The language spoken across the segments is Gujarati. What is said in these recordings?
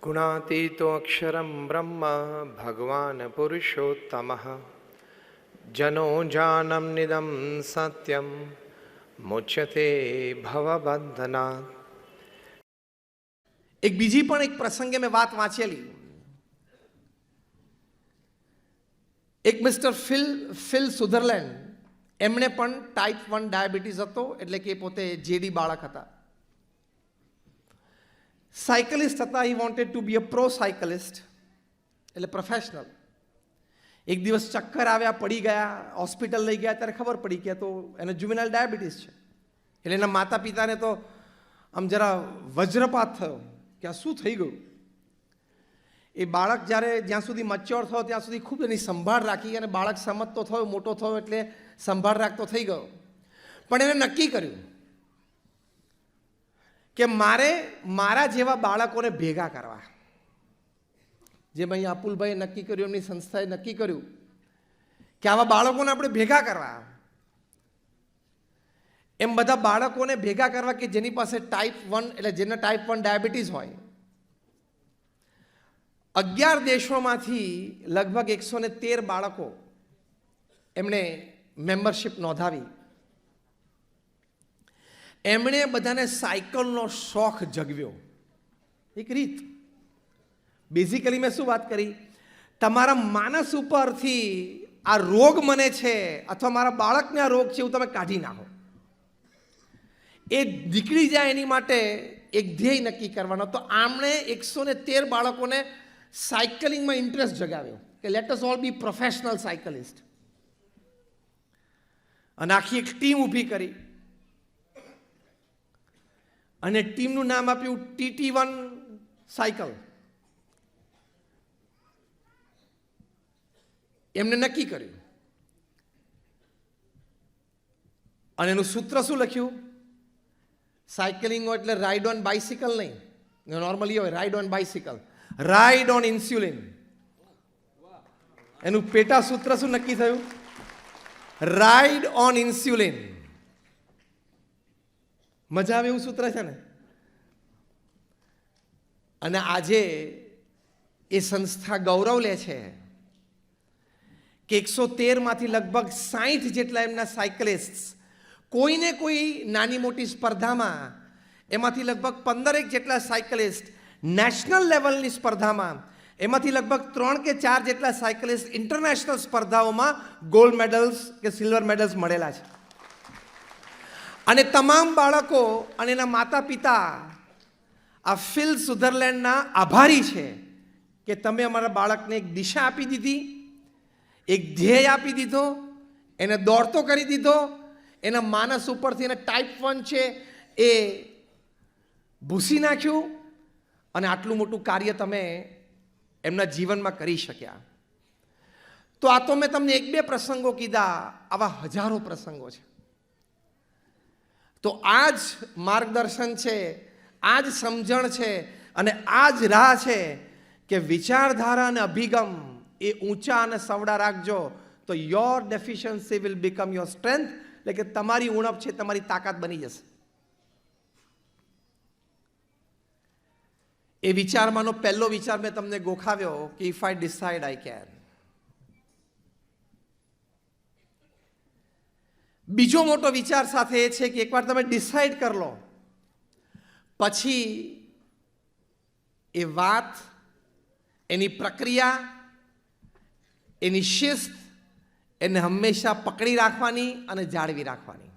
गुणातीतो अक्षरं ब्रह्म भगवान् पुरुषोत्तमः जनो जानम निदम सत्यम मुच्यते भवबंधनात्। એક બીજી પણ એક પ્રસંગે મેં વાત વાંચેલી. એક મિસ્ટર ફિલ સુધરલેન્ડ, એમણે પણ ટાઈપ 1 ડાયાબિટીસ હતો, એટલે કે પોતે જેડી બાળક હતા. સાયકલિસ્ટ હતા. He wanted to be a pro cyclist, એટલે પ્રોફેશનલ. એક દિવસ ચક્કર આવ્યા, પડી ગયા, હોસ્પિટલ લઈ ગયા, ત્યારે ખબર પડી કે તો એને જુવેનાઇલ ડાયાબિટીસ છે. એટલે એના માતા પિતાને તો આમ જરા વજ્રપાત થયો કે આ શું થઈ ગયું. એ બાળક જ્યાં સુધી મચ્યોર થયો ત્યાં સુધી ખૂબ એની સંભાળ રાખી, અને બાળક સમજતો થયો, મોટો થયો, એટલે સંભાળ રાખતો થઈ ગયો. પણ એને નક્કી કર્યું કે મારે મારા જેવા બાળકોને ભેગા કરવા. જેમ અહીંયા અપુલભાઈએ નક્કી કર્યું, એમની સંસ્થાએ નક્કી કર્યું કે આવા બાળકોને આપણે ભેગા કરવા. એમ બધા બાળકોને ભેગા કરવા કે જેની પાસે ટાઈપ 1 એટલે જેને ટાઈપ 1 ડાયાબિટીસ હોય. 11 દેશોમાંથી લગભગ 113 બાળકો એમણે મેમ્બરશિપ નોંધાવી. એમણે બધાને સાયકલનો શોખ જગવ્યો. એક રીત. બેઝિકલી મેં શું વાત કરી, તમારા માનસ ઉપરથી આ રોગ મને છે અથવા મારા બાળકને આ રોગ છે એવું તમે કાઢી નાખો. એ નીકળી જાય એની માટે એક ધ્યેય નક્કી કરવાનો. તો આમણે 113 બાળકોને સાયકલિંગમાં ઇન્ટરેસ્ટ જગાવ્યો કે લેટ અસ ઓલ બી પ્રોફેશનલ સાયકલિસ્ટ. અને આખી એક ટીમ ઊભી કરી અને ટીમનું નામ આપ્યું TT1 સાયકલ. એમને નક્કી કર્યું અને એનું સૂત્ર શું લખ્યું? સાયકલિંગ એટલે રાઇડ ઓન બાઇસિકલ નહીં, નોર્મલી હોય ride on bicycle, ride on insulin. એનું પેટા સૂત્ર શું નક્કી થયું? Ride on insulin. મજા આવે એવું સૂત્ર છે ને. અને આજે એ સંસ્થા ગૌરવ લે છે કે 113 માંથી લગભગ 60 જેટલા એમના સાયકલિસ્ટ કોઈને કોઈ નાની મોટી સ્પર્ધામાં, એમાંથી લગભગ 15 જેટલા સાયકલિસ્ટ નેશનલ લેવલની સ્પર્ધામાં, એમાંથી લગભગ 3 કે 4 જેટલા સાયકલિસ્ટ ઇન્ટરનેશનલ સ્પર્ધાઓમાં ગોલ્ડ મેડલ્સ કે સિલ્વર મેડલ્સ મળેલા છે. અને તમામ બાળકો અને એના માતા પિતા આ ફિલ સુધરલેન્ડના આભારી છે કે તમે અમારા બાળકને એક દિશા આપી દીધી, એક ધ્યેય આપી દીધો, એને દોડતો કરી દીધો, એના માનસ ઉપરથી એને ટાઈપ 1 છે એ ભૂસી નાખ્યું, અને આટલું મોટું કાર્ય તમે એમના જીવનમાં કરી શક્યા. તો આ તો મેં તમને 1-2 પ્રસંગો કીધા, આવા હજારો પ્રસંગો છે. તો આ જ માર્ગદર્શન છે, આ જ સમજણ છે, અને આ જ રાહ છે કે વિચારધારા અને અભિગમ એ ઊંચા અને સવડા રાખજો, તો your deficiency will become your strength. એટલે કે તમારી ઉણપ છે તમારી તાકાત બની જશે. એ વિચારમાંનો પહેલો વિચાર મેં તમને ગોખાવ્યો કે if I decide I can. બીજો મોટો વિચાર સાથે એ છે કે એકવાર તમે ડિસાઇડ કરી લો પછી એ વાત, એની પ્રક્રિયા, એની શિસ્ત એને હંમેશા પકડી રાખવાની અને જાળવી રાખવાની.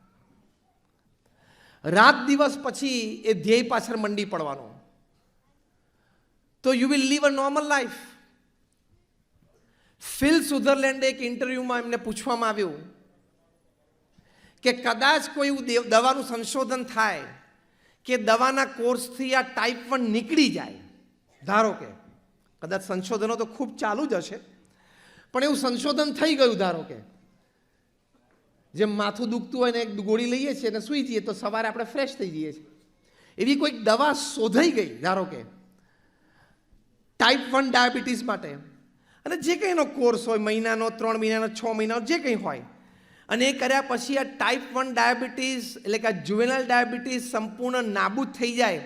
રાત દિવસ પછી એ ધ્યેય પાછળ મંડી પડવાનો. તો you will live a normal life. Phil સુધરલેન્ડે એક ઇન્ટરવ્યુમાં એમને પૂછવામાં આવ્યું કે કદાચ કોઈ એવું દવાનું સંશોધન થાય કે દવાના કોર્સથી આ ટાઈપ 1 નીકળી જાય. ધારો કે કદાચ સંશોધનો તો ખૂબ ચાલુ જ હશે, પણ એવું સંશોધન થઈ ગયું. ધારો કે જેમ માથું દુખતું હોય ને એક ગોળી લઈએ છીએ અને સૂઈ જઈએ તો સવારે આપણે ફ્રેશ થઈ જઈએ છીએ, એવી કોઈક દવા શોધાઈ ગઈ ધારો કે ટાઈપ 1 ડાયાબિટીસ માટે, અને જે કંઈ એનો કોર્સ હોય, મહિનાનો, 3 મહિનાનો, 6 મહિનાનો, જે કંઈ હોય, અને એ કર્યા પછી આ ટાઈપ 1 ડાયાબિટીસ એટલે કે આ જુવેનાઇલ ડાયાબિટીસ સંપૂર્ણ નાબૂદ થઈ જાય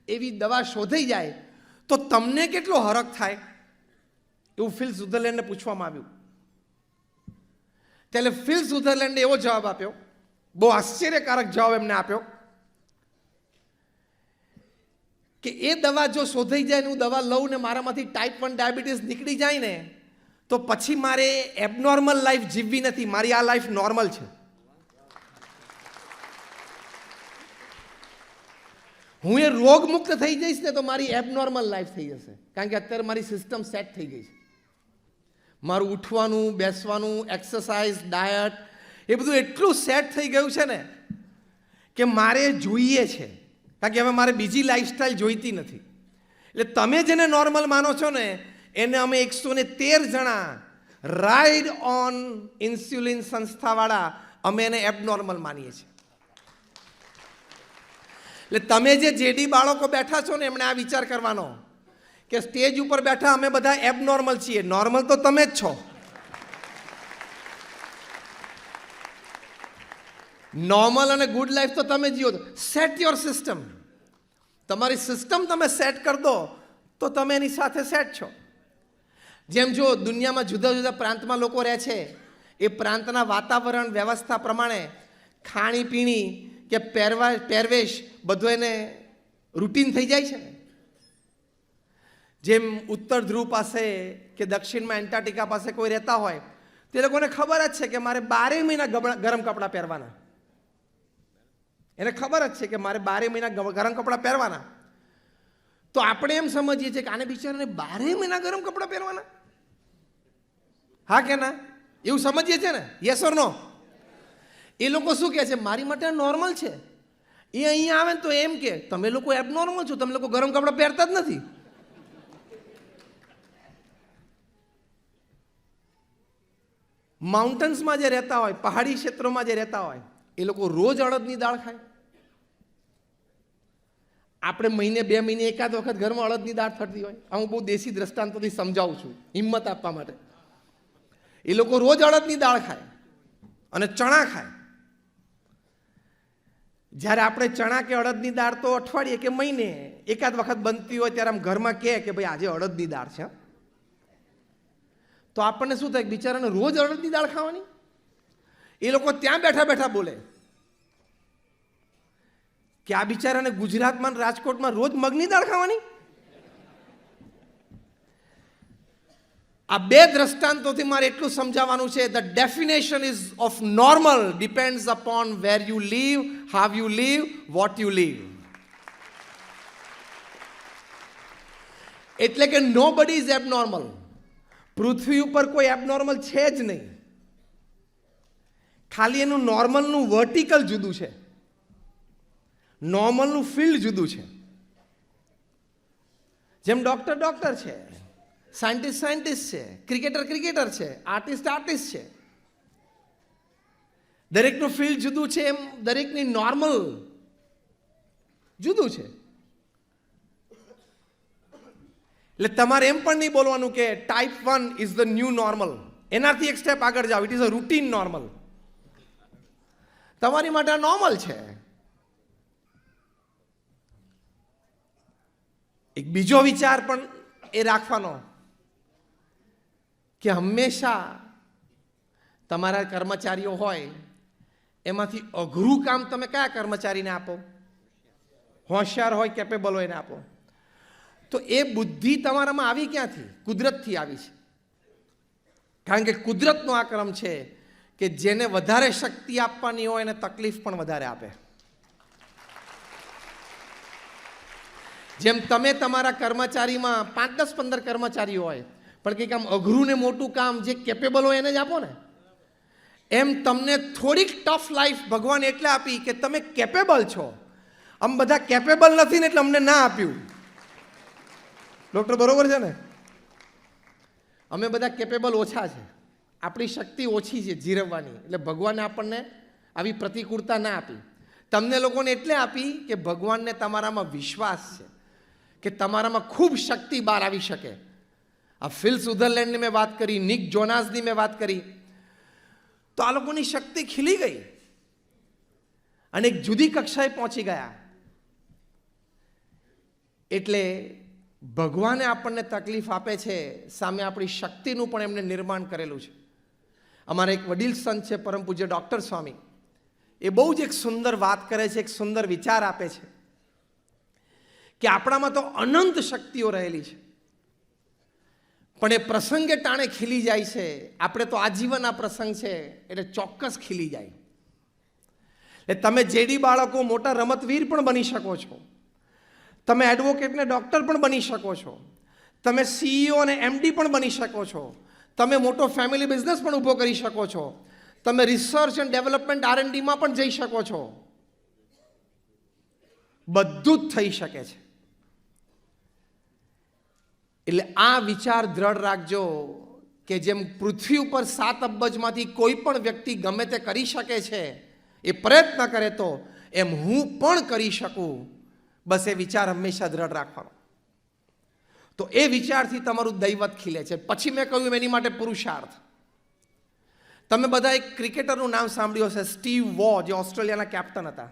એવી દવા શોધાઈ જાય, તો તમને કેટલો હરખ થાય એવું ફિલ સુધરલેન્ડને પૂછવામાં આવ્યું. ત્યારે ફિલ સુધરલેન્ડે એવો જવાબ આપ્યો, બહુ આશ્ચર્યકારક જવાબ એમને આપ્યો કે એ દવા જો શોધાઈ જાય ને હું દવા લઉં ને મારામાંથી ટાઈપ 1 ડાયાબિટીસ નીકળી જાય ને તો પછી મારે એબનોર્મલ લાઈફ જીવવી નથી, મારી આ લાઈફ નોર્મલ છે. હું એ રોગમુક્ત થઈ જઈશ ને તો મારી એબનોર્મલ લાઈફ થઈ જશે, કારણ કે અત્યારે મારી સિસ્ટમ સેટ થઈ ગઈ છે. મારું ઉઠવાનું, બેસવાનું, એક્સરસાઇઝ, ડાયટ એ બધું એટલું સેટ થઈ ગયું છે ને કે મારે જોઈએ છે, કારણ કે હવે મારે બીજી લાઈફસ્ટાઈલ જોઈતી નથી. એટલે તમે જેને નોર્મલ માનો છો ને એને અમે 113 જણા રાઇડ ઓન ઇન્સ્યુલિન સંસ્થાવાળા અમે એને એબનોર્મલ માનીએ છીએ. એટલે તમે જે જેડી બાળકો બેઠા છો ને એમણે આ વિચાર કરવાનો કે સ્ટેજ ઉપર બેઠા અમે બધા એબનોર્મલ છીએ, નોર્મલ તો તમે જ છો. નોર્મલ અને ગુડ લાઈફ તો તમે જીવો. Set your system. તમારી સિસ્ટમ તમે સેટ કરી દો તો તમે એની સાથે સેટ છો. જેમ જો દુનિયામાં જુદા જુદા પ્રાંતમાં લોકો રહે છે, એ પ્રાંતના વાતાવરણ વ્યવસ્થા પ્રમાણે ખાણીપીણી કે પહેરવેશ બધું એને રૂટીન થઈ જાય છે ને. જેમ ઉત્તર ધ્રુવ પાસે કે દક્ષિણમાં એન્ટાર્કટિકા પાસે કોઈ રહેતા હોય તે લોકોને ખબર જ છે કે મારે 12 મહિના ગરમ કપડાં પહેરવાના. એને ખબર જ છે કે મારે 12 મહિના ગરમ કપડાં પહેરવાના. તો આપણે એમ સમજીએ છીએ કે આને બિચારાને 12 મહિના ગરમ કપડાં પહેરવાના, હા કે ના? એવું સમજીએ છીએ ને? યસ ઓર નો? એ લોકો શું કહે છે? મારી માટે નોર્મલ છે. એ અહીંયા આવે ને તો એમ કે તમે લોકો એબનોર્મલ છો, તમે લોકો ગરમ કપડાં પહેરતા જ નથી. માઉન્ટેન્સમાં જે રહેતા હોય, પહાડી ક્ષેત્રોમાં જે રહેતા હોય એ લોકો રોજ અડદની દાળ ખાય. આપણે મહિને 2 મહિને એકાદ વખત ઘરમાં અડદની દાળ થતી હોય. હું બહુ દેશી દ્રષ્ટાંતોથી સમજાવું છું હિંમત આપવા માટે. એ લોકો રોજ અડદની દાળ ખાય અને ચણા ખાય. જ્યારે આપણે ચણા કે અડદની દાળ તો અઠવાડિયે કે મહિને એકાદ વખત બનતી હોય ત્યારે આમ ઘરમાં કહે કે ભાઈ આજે અડદની દાળ છે, તો આપણને શું થાય? બિચારાને રોજ અડદની દાળ ખાવાની. એ લોકો ત્યાં બેઠા બેઠા બોલે કે આ બિચારાને ગુજરાતમાં રાજકોટમાં રોજ મગની દાળ ખાવાની. આ 2 દ્રષ્ટાંતોથી મારે એટલું સમજાવવાનું છે, the definition is of normal depends upon where you live, how you live, what you live. એટલે કે નોબડી ઇઝ એબનોર્મલ. પૃથ્વી ઉપર કોઈ એબનોર્મલ છે જ નહીં. ખાલી એનું નોર્મલનું વર્ટિકલ જુદું છે, નોર્મલનું ફિલ્ડ જુદું છે. જેમ ડોક્ટર છે, સાયન્ટિસ્ટ છે, ક્રિકેટર છે, આર્ટિસ્ટ છે. દરેકનું ફિલ્ડ જુદું છે, એમ દરેકની નોર્મલ જુદું છે. એટલે તમારે એમ પણ નહીં બોલવાનું કે type 1 is the new normal. એનાથી એક સ્ટેપ આગળ જાઓ, it is a routine normal. તમારી માટે આ નોર્મલ છે. એક બીજો વિચાર પણ એ રાખવાનો કે હંમેશા તમારા કર્મચારીઓ હોય એમાંથી અઘરું કામ તમે કયા કર્મચારીને આપો? હોશિયાર હોય, કેપેબલ હોય એને આપો. તો એ બુદ્ધિ તમારામાં આવી ક્યાંથી? કુદરતથી આવી છે. કારણ કે કુદરતનો આ ક્રમ છે કે જેને વધારે શક્તિ આપવાની હોય એને તકલીફ પણ વધારે આપે. જેમ તમે તમારા કર્મચારીમાં 5, 10, 15 કર્મચારીઓ હોય પણ કંઈક આમ અઘરું ને મોટું કામ જે કેપેબલ હોય એને જ આપો ને, એમ તમને થોડીક ટફ લાઈફ ભગવાન એટલે આપી કે તમે કેપેબલ છો. આમ બધા કેપેબલ નથી ને એટલે અમને ના આપ્યું. ડૉક્ટર બરોબર છે ને? અમે બધા કેપેબલ ઓછા છે, આપણી શક્તિ ઓછી છે જીરવવાની, એટલે ભગવાને આપણને આવી પ્રતિકૂળતા ના આપી. તમને લોકોને એટલે આપી કે ભગવાનને તમારામાં વિશ્વાસ છે કે તમારામાં ખૂબ શક્તિ બહાર આવી શકે. આ ફિલ સુધરલેન્ડની મેં વાત કરી, નિક જોનાસની મેં વાત કરી, તો આ લોકોની શક્તિ ખીલી ગઈ અને એક જુદી કક્ષાએ પહોંચી ગયા. એટલે ભગવાને આપણને તકલીફ આપે છે, સામે આપણી શક્તિનું પણ એમને નિર્માણ કરેલું છે. અમારા એક વડીલ સંત છે પરમ પૂજ્ય ડૉક્ટર સ્વામી, એ બહુ જ એક સુંદર વાત કરે છે, એક સુંદર વિચાર આપે છે કે આપણામાં તો અનંત શક્તિઓ રહેલી છે, પણ એ પ્રસંગે ટાણે ખીલી જાય છે. આપણે તો આજીવન આ પ્રસંગ છે એટલે ચોક્કસ ખીલી જાય. એટલે તમે જેડી બાળકો મોટા રમતવીર પણ બની શકો છો, તમે એડવોકેટ ને ડૉક્ટર પણ બની શકો છો, તમે CEO અને MD પણ બની શકો છો, તમે મોટો ફેમિલી બિઝનેસ પણ ઊભો કરી શકો છો, તમે રિસર્ચ એન્ડ ડેવલપમેન્ટ R&Dમાં પણ જઈ શકો છો. બધું જ થઈ શકે છે. એટલે આ વિચાર દ્રઢ રાખજો કે જેમ પૃથ્વી ઉપર 7 અબજમાંથી કોઈ પણ વ્યક્તિ ગમે તે કરી શકે છે, એ પ્રયત્ન કરે તો એમ હું પણ કરી શકું. બસ એ વિચાર હંમેશા દ્રઢ રાખવાનો. તો એ વિચારથી તમારું દૈવત ખીલે છે. પછી મેં કહ્યું એની માટે પુરુષાર્થ. તમે બધા એક ક્રિકેટરનું નામ સાંભળ્યું હશે, સ્ટીવ વૉ, જે ઓસ્ટ્રેલિયાના કેપ્ટન હતા.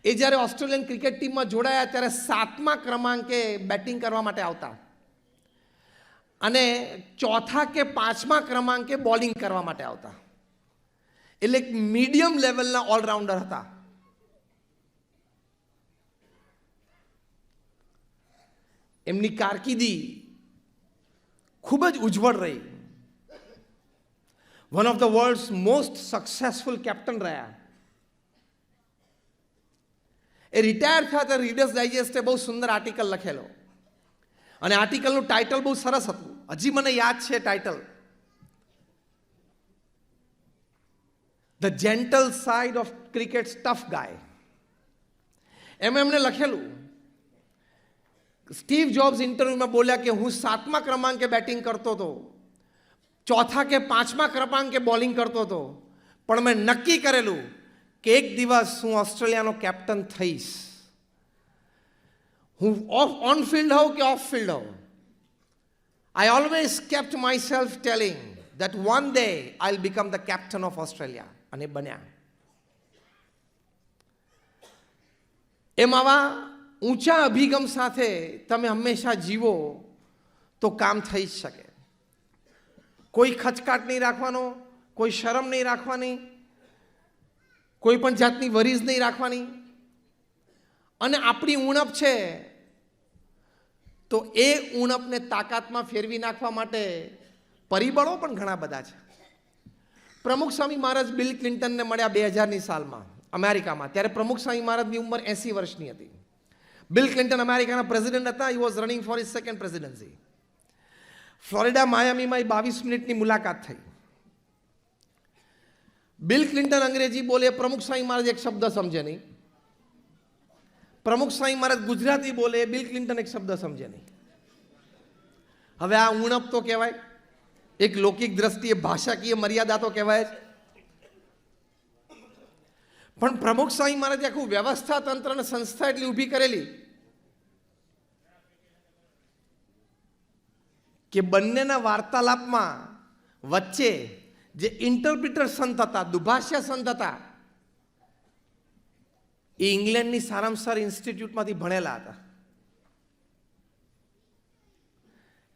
એ જ્યારે ઓસ્ટ્રેલિયન ક્રિકેટ ટીમમાં જોડાયા ત્યારે 7મા ક્રમાંકે બેટિંગ કરવા માટે આવતા અને 4થા કે 5મા ક્રમાંકે બોલિંગ કરવા માટે આવતા. એટલે એક મીડિયમ લેવલના ઓલરાઉન્ડર હતા. એમની કારકિર્દી ખૂબ જ ઉજ્જવળ રહી. One of the world's most successful captain રહ્યા. એ રિટાયર થયા ત્યારે રીડર્સ ડાયજેસ્ટે બહુ સુંદર આર્ટિકલ લખેલો અને આર્ટિકલનું ટાઇટલ બહુ સરસ હતું. હજી મને યાદ છે title, the gentle side of crickets tough guy. એમણે લખેલું, સ્ટીવ જોબ્સ ઇન્ટરવ્યુમાં બોલ્યા કે હું 7મા ક્રમાંકે બેટિંગ કરતો હતો, 4થા કે 5મા ક્રમાંકે બોલિંગ કરતો હતો, પણ મેં નક્કી કરેલું કે એક દિવસ હું ઓસ્ટ્રેલિયાનો કેપ્ટન થઈશ. હું ઓન ફિલ્ડ હોઉં કે ઓફ ફિલ્ડ હોઉં, I always kept my self telling that one day I'll become the captain of Australia. અને બન્યા. એમ આવા ઊંચા અભિગમ સાથે તમે હંમેશા જીવો તો કામ થઈ જ શકે. કોઈ ખચકાટ નહીં રાખવાનો, કોઈ શરમ નહીં રાખવાની, કોઈ પણ જાતની વરીઝ નહીં રાખવાની. અને આપણી ઉણપ છે તો એ ઉણપને તાકાતમાં ફેરવી નાખવા માટે પરિબળો પણ ઘણા બધા છે. પ્રમુખ સ્વામી મહારાજ બિલ ક્લિન્ટનને મળ્યા 2000ની સાલમાં અમેરિકામાં. ત્યારે પ્રમુખ સ્વામી મહારાજની ઉંમર 80 વર્ષની હતી. બિલ ક્લિન્ટન અમેરિકાના પ્રેસિડેન્ટ હતા. He was running for his second presidency. Florida માયામીમાં 22 મિનિટની મુલાકાત થઈ. બિલ ક્લિન્ટન અંગ્રેજી બોલે, પ્રમુખ સ્વામી મહારાજ એક શબ્દ સમજે નહીં. પ્રમુખ સ્વામી મહારાજ ગુજરાતી બોલે, બિલ ક્લિન્ટન એક શબ્દ સમજે નહીં. હવે આ ઉણપ તો કહેવાય, એક લૌકિક દ્રષ્ટિએ ભાષાકીય મર્યાદા તો કહેવાય જ. પણ પ્રમુખ સ્વામી મહારાજે આખું વ્યવસ્થા તંત્ર અને સંસ્થા એટલી ઊભી કરેલી કે બંનેના વાર્તાલાપમાં વચ્ચે જે ઇન્ટરપ્રિટર સંત હતા, દુભાષ્ય સંત હતા, એ ઇંગ્લેન્ડની સારામાં સારી ઇન્સ્ટિટ્યૂટમાંથી ભણેલા હતા.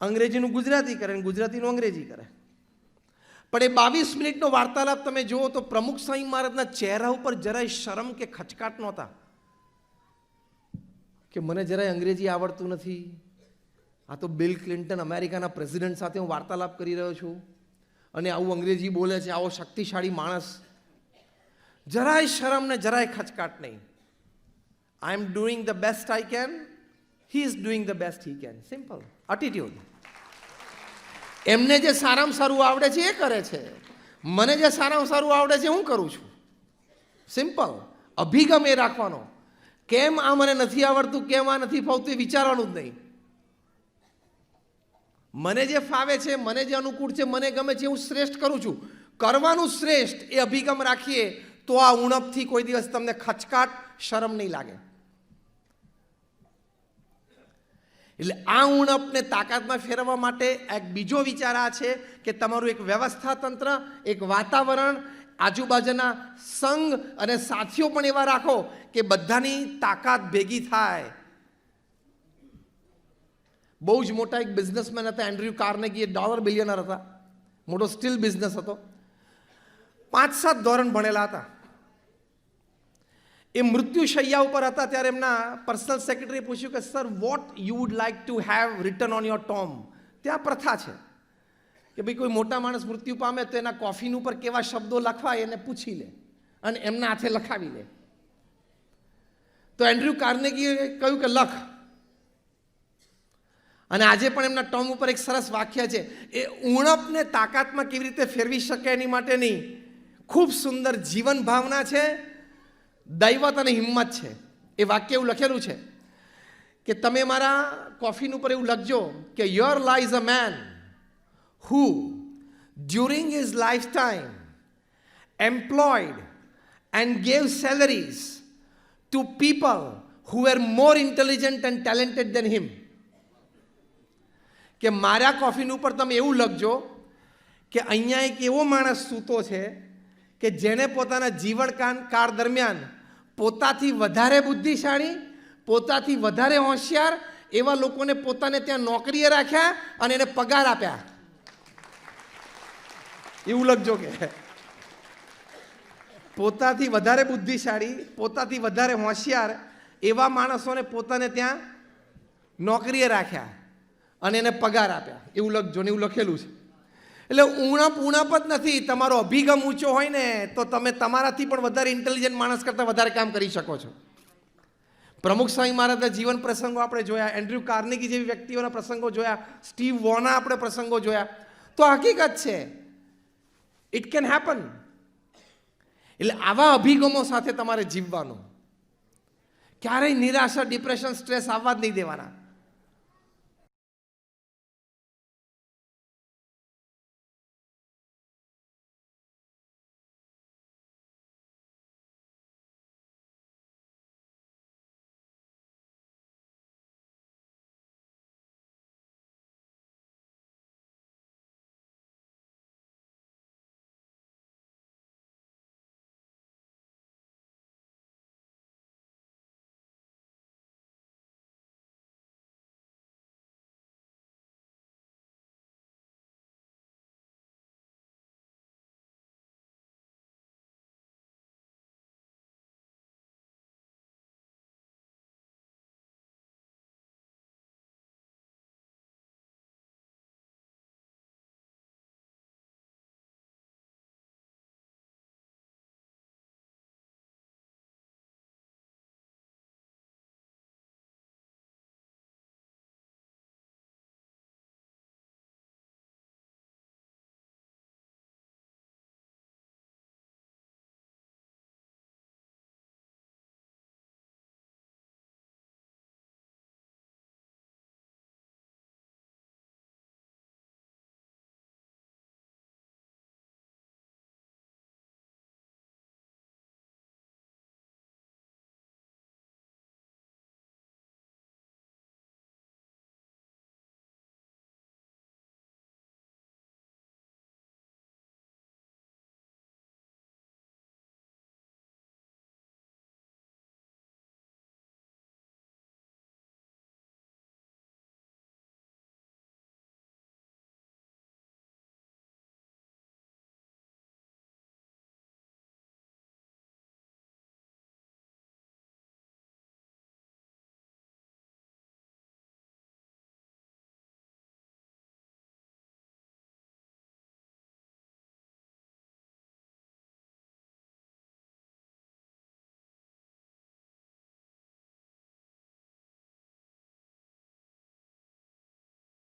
અંગ્રેજીનું ગુજરાતી કરે, ગુજરાતીનું અંગ્રેજી કરે. પણ એ 22 મિનિટનો વાર્તાલાપ તમે જુઓ તો પ્રમુખ સ્વામી મહારાજના ચહેરા ઉપર જરાય શરમ કે ખચકાટ નહોતા કે મને જરાય અંગ્રેજી આવડતું નથી, આ તો બિલ ક્લિન્ટન અમેરિકાના પ્રેસિડેન્ટ સાથે હું વાર્તાલાપ કરી રહ્યો છું અને આવું અંગ્રેજી બોલે છે, આવો શક્તિશાળી માણસ. જરાય શરમ ને જરાય ખચકાટ નહીં. I am doing the best I can, he is doing the best he can. Simple attitude. એમને જે સારામાં સારું આવડે છે એ કરે છે, મને જે સારામાં સારું આવડે છે હું કરું છું. સિમ્પલ અભિગમ એ રાખવાનો. કેમ આ મને નથી આવડતું, કેમ આ નથી ફાવતું એ વિચારવાનું જ નહીં. મને જે ફાવે છે, મને જે અનુકૂળ છે, મને ગમે છે, હું શ્રેષ્ઠ કરું છું. કરવાનું શ્રેષ્ઠ એ અભિગમ રાખીએ તો આ ઉણપથી કોઈ દિવસ તમને ખચકાટ, શરમ નહીં લાગે. એટલે આ ઉણપને તાકાતમાં ફેરવવા માટે એક બીજો વિચાર આ છે કે તમારું એક વ્યવસ્થા તંત્ર, એક વાતાવરણ, આજુબાજુના સંઘ અને સાથીઓ પણ એવા રાખો કે બધાની તાકાત ભેગી થાય બહુ જ મોટા એક બિઝનેસમેન હતા એન્ડ્રયુ કાર્નેગી, એ $1 બિલિયનર હતા, મોટો સ્ટીલ બિઝનેસ હતો, 5-7 ધોરણ ભણેલા હતા. એ મૃત્યુશૈયા ઉપર હતા ત્યારે એમના પર્સનલ સેક્રેટરીએ પૂછ્યું કે sir what you would like to have return on your Tom. ત્યાં પ્રથા છે કે ભાઈ કોઈ મોટા માણસ મૃત્યુ પામે તો એના કોફિન ઉપર કેવા શબ્દો લખવાય એને પૂછી લે અને એમના હાથે લખાવી લે. તો એન્ડ્રયુ કાર્નેગીએ કહ્યું કે લખ. અને આજે પણ એમના ટોમ ઉપર એક સરસ વાક્ય છે, એ ઉણપને તાકાતમાં કેવી રીતે ફેરવી શકે એની માટેની ખૂબ સુંદર જીવન ભાવના છે, દૈવત અને હિંમત છે. એ વાક્ય એવું લખેલું છે કે તમે મારા કોફિન ઉપર એવું લખજો કે your lies a man who during his lifetime employed and gave salaries to people who were more intelligent and talented than him. કે મારા કોફિન ઉપર તમે એવું લખજો કે અહીંયા એક એવો માણસ સૂતો છે કે જેણે પોતાના જીવનકાળ દરમિયાન પોતાથી વધારે બુદ્ધિશાળી, પોતાથી વધારે હોશિયાર એવા લોકોને પોતાને ત્યાં નોકરીએ રાખ્યા અને એને પગાર આપ્યા. એવું લખજો કે પોતાથી વધારે બુદ્ધિશાળી, પોતાથી વધારે હોશિયાર એવા માણસોને પોતાને ત્યાં નોકરીએ રાખ્યા અને એને પગાર આપ્યા. એવું લખજો ને એવું લખેલું છે. એટલે ઉણપ જ નથી. તમારો અભિગમ ઊંચો હોય ને તો તમે તમારાથી પણ વધારે ઇન્ટેલિજન્ટ માણસ કરતાં વધારે કામ કરી શકો છો. પ્રમુખ સ્વામી મહારાજના જીવન પ્રસંગો આપણે જોયા, એન્ડ્રયુ કાર્નેગી જેવી વ્યક્તિઓના પ્રસંગો જોયા, સ્ટીવ વોના આપણે પ્રસંગો જોયા, તો હકીકત છે ઇટ કેન હેપન. એટલે આવા અભિગમો સાથે તમારે જીવવાનું. ક્યારેય નિરાશા, ડિપ્રેશન, સ્ટ્રેસ આવવા જ નહીં દેવાના.